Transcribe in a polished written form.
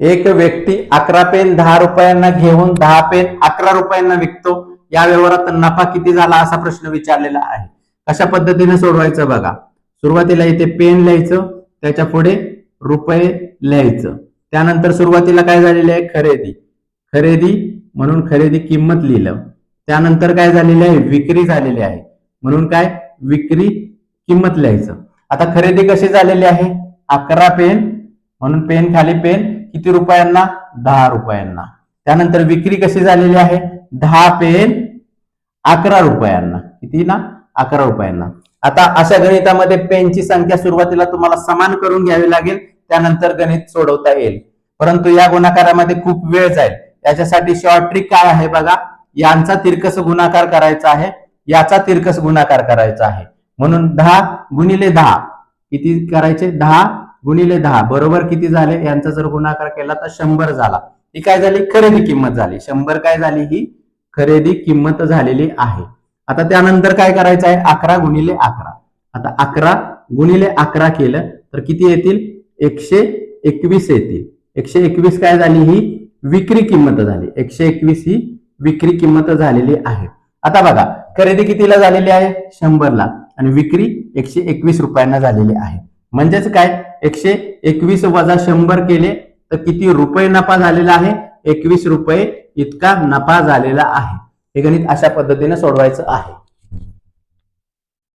एक व्यक्ती 11 पेन 10 रुपयांना घेऊन 10 पेन 11 रुपयांना विकतो. या व्यवहारात नफा किती झाला असा प्रश्न विचारलेला आहे. कशा पद्धतीने सोडवायचं बघा. सुरुवातीला इथे पेन लिहायचं, त्याच्या पुढे रुपये लिहायचं. त्यानंतर सुरुवातीला काय झालेले आहे, खरेदी. खरेदी म्हणून खरेदी किंमत लिहिलं. त्यानंतर काय झालेली आहे, विक्री झालेली आहे म्हणून काय, विक्री किंमत लिहायचं. आता खरेदी कशी झालेली आहे, 11 पेन म्हणून पेन खाली पेन किती रुपयांना, 10 रुपयांना. त्यानंतर विक्री कशी झालेली आहे, 10 पेन 11 रुपयांना. किती ना, 11 रुपयांना. आता अशा गणितामध्ये पेनची संख्या सुरुवातीला तुम्हाला समान करून घ्यावी लागेल, त्यानंतर गणित सोडवता येईल. परंतु या गुणाकारामध्ये खूप वेळ जाईल. याच्यासाठी शॉर्ट ट्रिक काय आहे बघा, यांचा तिरकस गुणाकार करायचा आहे, याचा तिरकस गुणाकार करायचा आहे. म्हणून 10 गुणिले 10 किती करायचे, 10 गुणिले 10 बरोबर किती झाले, यांचा जर गुणाकार केला तर 100 झाला. ही काय झाली, खरेदी किंमत झाली. 100 काय झाली, ही खरेदी किंमत झालेली आहे. आता त्यानंतर काय करायचं आहे, 11 गुणिले 11. आता 11 गुणिले 11 केलं तर किती येतील, 121 येतील. 121 काय झाली, ही विक्री किंमत झाली. 121 ही विक्री किंमत झालेली आहे. आता बघा, खरेदी कितीला झालेली आहे, 100 ला, आणि विक्री 121 रुपयांना झालेली आहे. म्हणजेच काय, 121 वजा 100 केले तर किती रुपये नफा झालेला आहे, 21 रुपये इतका नफा झालेला आहे. हे गणित अशा पद्धतीने सोडवायचं आहे.